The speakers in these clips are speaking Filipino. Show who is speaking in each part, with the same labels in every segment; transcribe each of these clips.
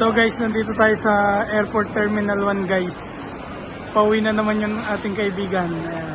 Speaker 1: So guys, nandito tayo sa Airport Terminal 1 guys. Pauwi na naman yung ating kaibigan. Ayan.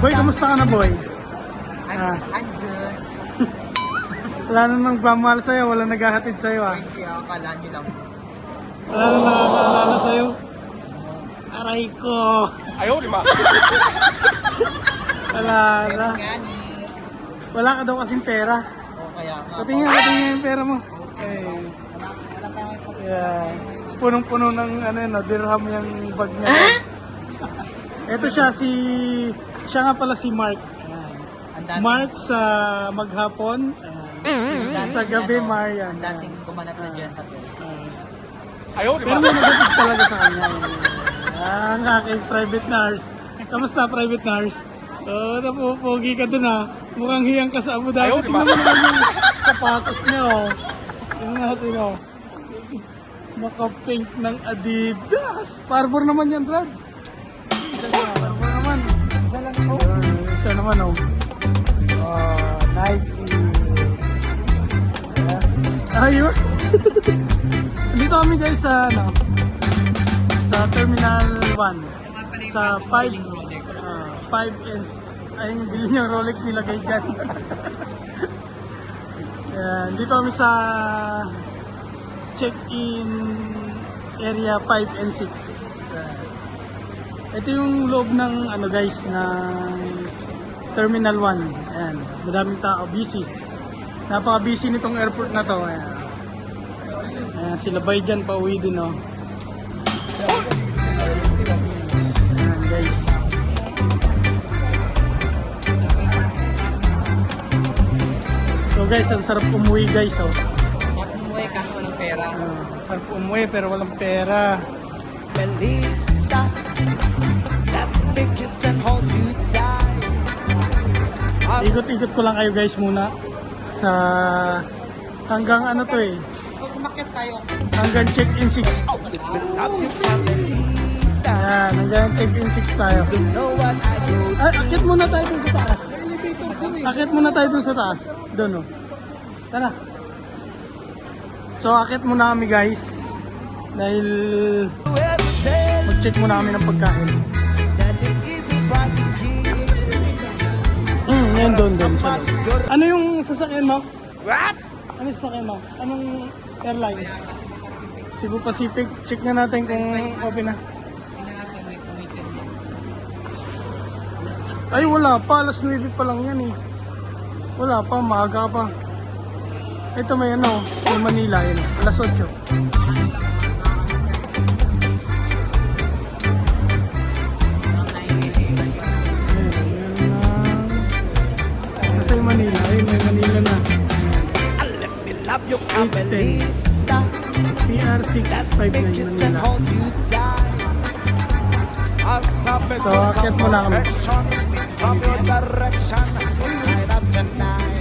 Speaker 1: Boy, kamusta ka na boy?
Speaker 2: I'm good.
Speaker 1: Wala na nang magmamahal sa'yo, wala naghahatid sa'yo ah.
Speaker 2: Thank you, akala nyo lang.
Speaker 1: Wala na nakakaalala sa'yo. Aray ko!
Speaker 3: Ayaw, di ba?
Speaker 1: Wala na.
Speaker 2: Gani.
Speaker 1: Wala ka daw kasing pera.
Speaker 2: O kaya nga.
Speaker 1: Patingin yung pera mo. Okay.
Speaker 2: Wala tayong pag-
Speaker 1: Yeah. Punong-puno ng dirham yung bag niya. Ito siya nga pala si Mark.
Speaker 2: Ang dating-
Speaker 1: Mark sa maghapon,
Speaker 2: ang dating
Speaker 1: sa gabi
Speaker 2: ano,
Speaker 1: Marian.
Speaker 2: Ang dating kumanap na Jezabel.
Speaker 3: Ayaw, di
Speaker 1: Pero
Speaker 3: ba?
Speaker 1: may naghatid talaga sa kanya. Ang aking private nurse. Kamusta private nurse? Oh, napupogi ka dun ha. Mukhang hiyang ka sa Abu Dhabi.
Speaker 3: Ayaw, di ba?
Speaker 1: Tingnan mo naman yung sapatos niya oh. Tingnan natin oh. Naka-pink ng Adidas. Parbor naman yan, Brad. Parbor naman.
Speaker 2: Isa lang po.
Speaker 1: Isa naman oh. Oh, Nike. Ayun. Dito kami guys sa sa Terminal 1. Sa 5 ends. Ay, bili niyang Rolex nilagay dyan. Yan. Dito kami sa check-in area 5 and 6. Ito yung loob ng guys ng Terminal 1. Ayan, madaming tao, busy. Napaka-busy nitong airport na to. Ayan. Ayan, sila bay dyan, pauwi din oh. Ayan guys. So guys, ang sarap umuwi guys oh.
Speaker 2: Bakit umuwi kaso walang pera?
Speaker 1: Sarap umuwi pero walang pera.
Speaker 4: Melita, let me kiss and hold you tight.
Speaker 1: Ikot-ikot ko lang kayo guys muna sa hanggang ano to eh,
Speaker 2: Pag umakit tayo,
Speaker 1: hanggang check-in 6.
Speaker 4: Love you, Melita.
Speaker 1: Ayan, hanggang check-in 6 tayo.
Speaker 4: Know what I do?
Speaker 1: Ay, akit muna tayo dun sa taas. Akit muna tayo dun sa taas. Doon oh. Tara. So akit muna kami guys. Dahil
Speaker 4: Whoever tell
Speaker 1: mag-check muna kami ng pagkain.
Speaker 4: that it isn't right to give.
Speaker 1: Ngayon doon siya. Ano yung sasakyan mo?
Speaker 4: What?
Speaker 1: Ano yung sasakyan mo? Anong airline? Cebu Pacific. Check na natin kung open na.
Speaker 2: tingnan natin may committed mo.
Speaker 1: Ay wala pa, alas 9 pa lang yan eh. Wala pa, maaga pa. Ito may may Manila yun, alas 8. Nasa yung Manila, ayun may Manila na.
Speaker 4: Let me love you,
Speaker 1: 8:10.
Speaker 4: Melita.
Speaker 1: PR659
Speaker 4: Let me kiss and
Speaker 1: Manila.
Speaker 4: hold you tight.
Speaker 1: So, akyat muna kami.
Speaker 4: From your direction, night up tonight.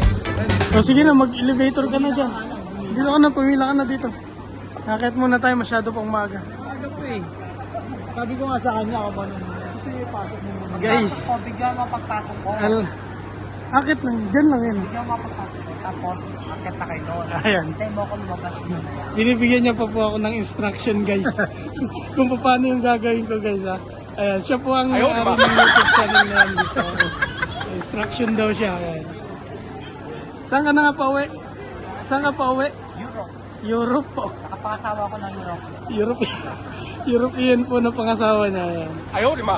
Speaker 1: O sige na, mag-elevator ka na dyan. Dito ka na, pumila ka na dito. Akyat muna tayo, masyado pang maaga.
Speaker 2: Aga po eh. Sabi ko nga sa kanya ako ba nung gusto niyo ipasok mo muna.
Speaker 1: Guys.
Speaker 2: Pagpasok ko, bigyan mo pagpasok ko.
Speaker 1: Akit lang, dyan lang yun.
Speaker 2: Bigyan mo pagpasok ko. Tapos, akit na kayo doon.
Speaker 1: Ayan.
Speaker 2: Hintay mo ako lumabas doon.
Speaker 1: Binibigyan niya pa po ako ng instruction guys. Kung paano yung gagawin ko guys ha. Ayan, siya po ang
Speaker 3: Ayaw,
Speaker 1: may-ari
Speaker 3: diba?
Speaker 1: ng YouTube channel na yan dito. Instruction daw siya. Ayan. Saan ka na nga pa uwi? Saan ka pa uwi?
Speaker 2: Europe.
Speaker 1: Europe po.
Speaker 2: Nakapangasawa ko ng Europe.
Speaker 1: Europe. European po na pangasawa niya. Ayan.
Speaker 3: Ayaw, di ba?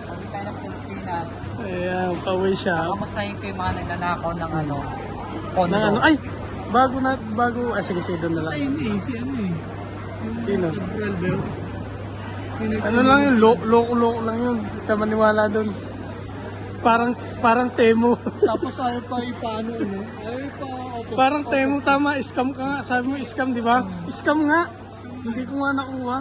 Speaker 2: Sabi tayo ng Pilipinas.
Speaker 1: Ayan, pauwi siya.
Speaker 2: Kamustahin ko yung mga nagnanakaw ng kondo.
Speaker 1: Ay! Bago, sige, doon na lang.
Speaker 2: Si ano eh.
Speaker 1: Sino? Ano lang yun, loko-loko lang yun. Hindi ka maniwala doon. Parang Temu.
Speaker 2: Tapos ayaw pa ipaano ano. Ayaw pa auto.
Speaker 1: Parang Temu, tama, scam ka nga. Sabi mo scam, di ba? Scam nga. Hindi ko nga nakuha.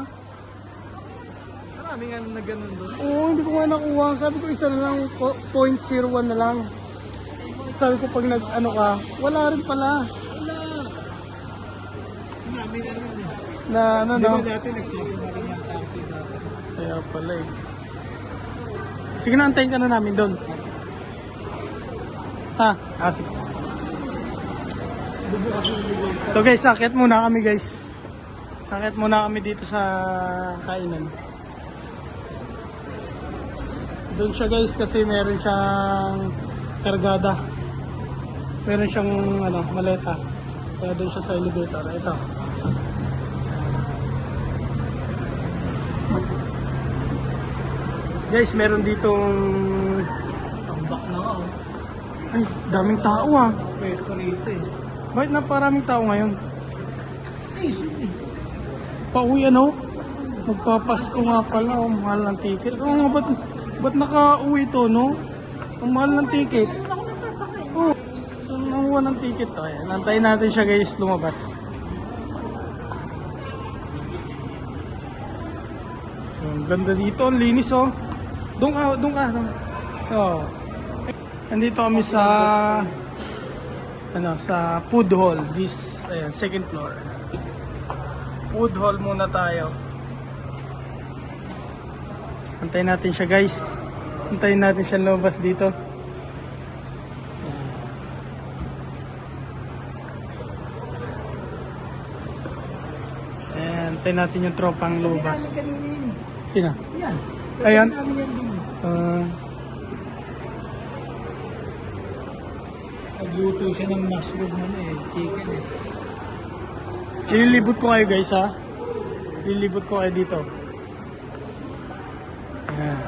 Speaker 2: Marami nga na ganun doon.
Speaker 1: Oo, hindi ko nga nakuha. Sabi ko isa na lang, 0.01 na lang. Sabi ko pag nag-ano ka, wala rin pala.
Speaker 2: Marami na rin eh.
Speaker 1: Na ano,
Speaker 2: Di ba
Speaker 1: no?
Speaker 2: dati nag-close na rin yung taxi dati.
Speaker 1: Kaya pala eh. Sige na, antayin ka na namin doon. Ha? Sige. So guys, akit muna kami guys. Akit muna kami dito sa kainan. Doon siya guys kasi meron siyang kargada. Meron siyang maleta. Kaya doon siya sa elevator. Ito. Guys, meron ditong
Speaker 2: Tambak na nga, oh.
Speaker 1: ay, daming tao ah.
Speaker 2: Pwesto rito eh.
Speaker 1: Bakit naparaming tao ngayon?
Speaker 2: Season eh.
Speaker 1: Pauwi magpapasko nga pala, ang mahal ng ticket. Oo nga, ba't naka-uwi to, no? Ang mahal ng ticket. Oo. So, nakuha ng ticket to. Ayan, antayin natin siya guys, lumabas. So, ang ganda dito, ang linis oh. Doon ka. Oh. Nandito kami sa sa food hall. This, ayan, second floor. Food hall muna tayo. Antayin natin siya guys. Antayin natin siya lumabas dito. Ayan, antayin natin yung tropang lumabas. Sino?
Speaker 2: Yan.
Speaker 1: Ayan.
Speaker 2: Namin yan din. Nagluto siya ng mushroom chicken eh.
Speaker 1: Ililibot ko kayo guys ha. Ililibot ko kayo dito. Ayan.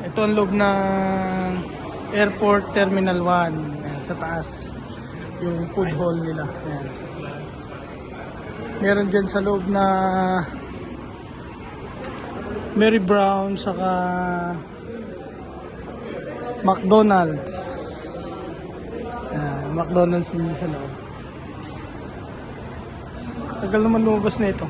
Speaker 1: Ito ang loob ng Airport Terminal 1. Ayan, sa taas. Yung food hall nila. Ayan. Meron dyan sa loob na Mary Brown saka McDonald's. Ayan, McDonald's din sa loob. Tagal naman lumabas na ito.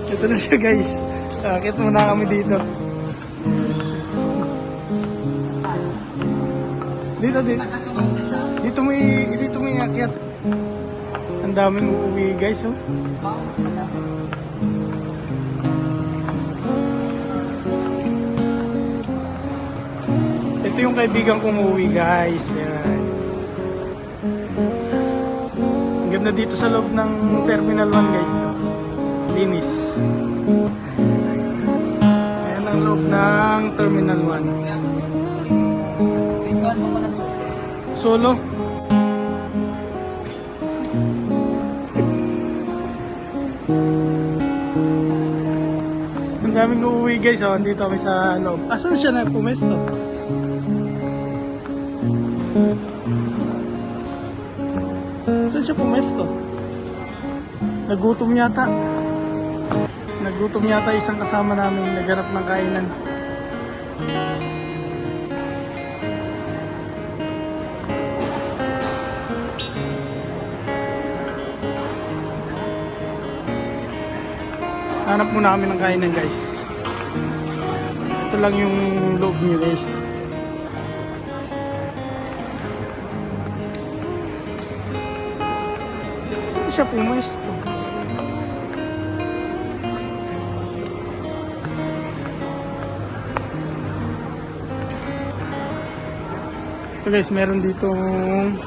Speaker 1: Ito na siya guys. Akit muna kami dito. Dito mo iakyat. Ang daming uuwi guys oh. Ito yung kaibigan kong uuwi guys. Ayan. Ang ganda dito sa loob ng Terminal 1 guys. Linis. Ayan ang loob ng Terminal 1. Solo. Ang daming uuwi guys oh. Andito kami sa loob. Asan siya na pumesto? Saan siya pumesto? Nagutom yata. Nagutom yata isang kasama namin. Naghanap ng kainan. Hanap muna kami ng kainan guys. Ito lang yung loob niyo guys. Saan siya pumesto? Ito guys, meron ditong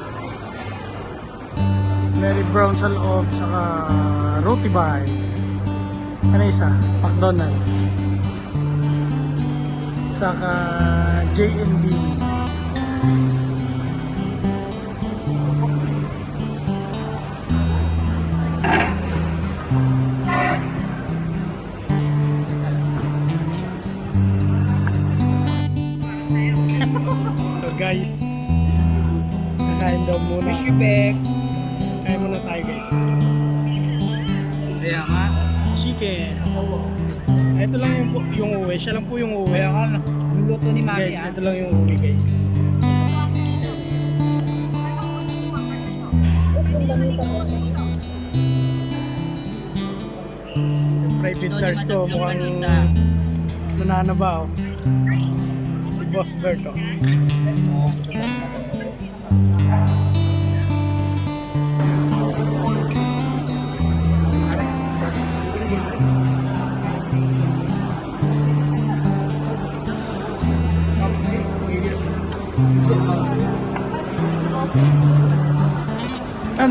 Speaker 1: Mary Brown sa loob, saka Roti Bay. Ano isa? McDonald's. Saka J&B. So guys, nakain daw muna.
Speaker 2: Wish you best.
Speaker 1: Kain muna tayo guys.
Speaker 2: Kaya nga.
Speaker 1: Chicken. Ito lang yung uwi. Siya lang po yung uwi.
Speaker 2: Kaya nga. Yung luto ni Mami
Speaker 1: Guys, ito lang yung uwi guys. Yung private cars ko mukhang nananabaw. Si Boss Berto.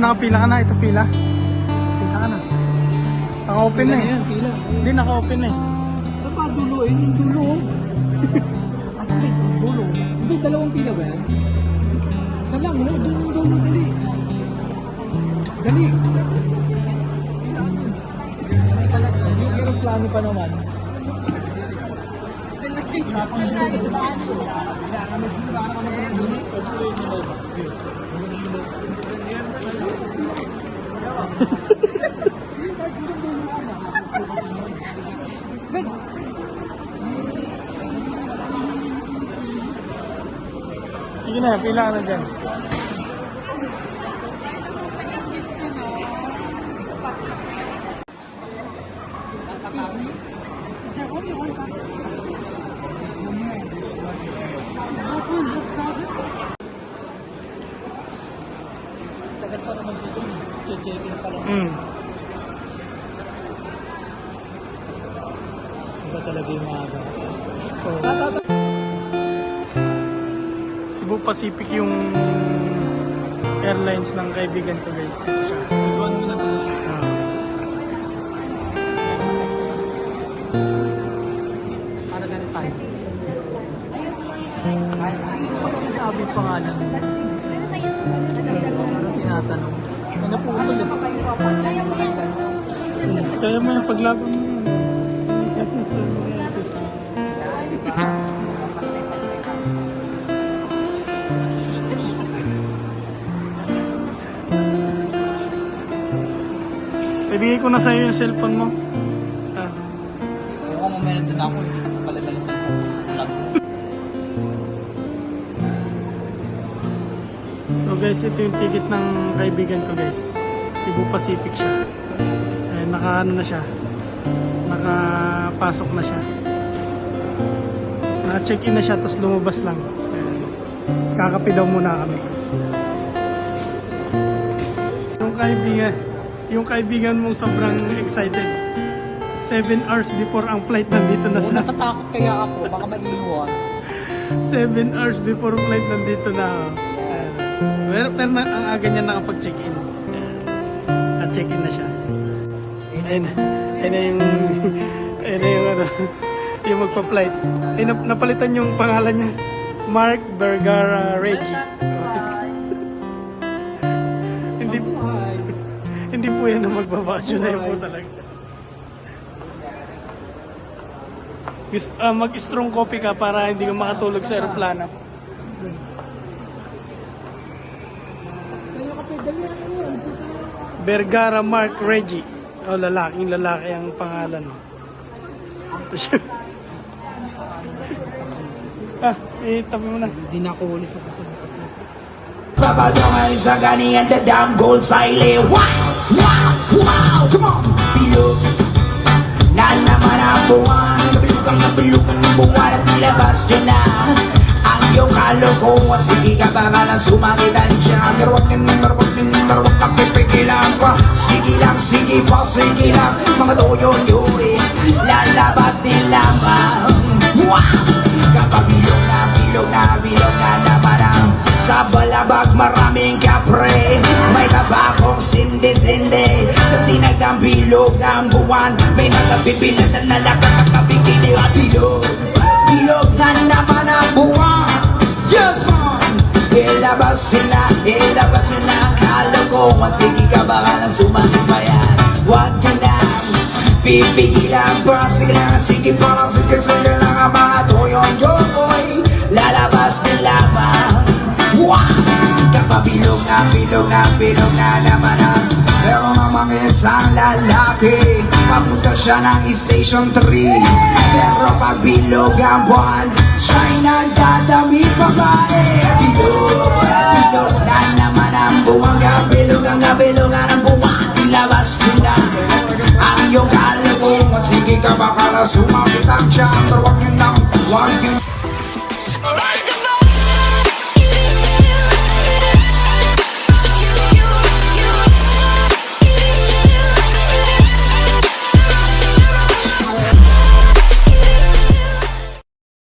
Speaker 1: Nakapila ka na. Ito pila. Pila ka na. Naka-open na eh.
Speaker 2: Pila.
Speaker 1: Hindi, naka-open na eh.
Speaker 2: Sa pa dulo eh, yung dulo. Asa ba yung dulo? Hindi, dalawang pila ba yan? Isa lang, no? Dulo, dali. Dali. Yung aeroplano pa naman.
Speaker 1: Sige na, pila ka na dyan.
Speaker 2: Tagal pa naman siya dun. Check-in pa lang. Iba talaga yung maaga.
Speaker 1: Cebu Pacific yung airlines ng kaibigan ko guys. Ito siya.
Speaker 2: Turuan mo na ito. Para ganun tayo. Ano ba naman sabi yung pangalan? Ano tinatanong? Ano po ulit?
Speaker 1: Kaya mo yung paglaban mo yun. Ibigay ko na sa'yo yung cellphone mo.
Speaker 2: Ako mamaya nandun ako. Palagalan sa
Speaker 1: So guys, ito yung ticket ng kaibigan ko guys. Cebu Pacific siya. Naka-ano na siya. Nakapasok na siya. Naka-check-in na siya tapos lumabas lang. Ayan. Kakape daw muna kami. Yung kaibigan mong sobrang excited. 7 hours before ang flight nandito na sa...
Speaker 2: Natatakot kaya ako. Baka maiiwan.
Speaker 1: 7 hours before flight nandito na. Pero ang aga niya nakapag-check-in. Na-check-in na siya. Ayun na yung ano, yung magpa-flight. Ay napalitan yung pangalan niya. Mark Vergara Reggie. Hindi po yan na magbabakasyon na yun po talaga. Mag-strong coffee ka para hindi ka makatulog sa aeroplano. Vergara Mark Reggie. O lalaki ang pangalan. Ito siya. Tabi mo na.
Speaker 2: Hindi na ako ulit sa kasunod.
Speaker 4: Papadongan sa ganiyan the damn gold silent. Wow, wow, wow. Come on, bilog. Na naman ang buwan. Nabilugan ng buwan at nilabas dyan na ang iyong kalokohan. Sige ka ba lang sumakitan siya. Darwag kang pipigilan pa. Sige lang, sige pa, sige lang. Mga toyon yoy lalabas din lamang. Wow, kapag bilog na naman ang sa balabag maraming kapre. May tabakong sindi-sindi sa sinagang bilog ng buwan. May nakabibilad na nakakabigili. Bilog na naman ang buwan. Yes man, ilabas na ang kalokohan. Sige ka baka lang sumakit pa yan. Huwag ka na pipigilan pa. Sige lang, sige lang ang mga toyon yoy lalabas din lamang. Wow! Kapabilog na naman ang pero namang isang lalaki. Papunta siya ng station 3. Pero pag bilog ang buwan, siya'y nagdadami babae. Bilog na naman ang buwan. Kabilog ang buwan. Ilabas ko na ang iyong kalokohan. Sige ka baka na sumakit ang tiyan. Pero wag nyo nang, wag nyo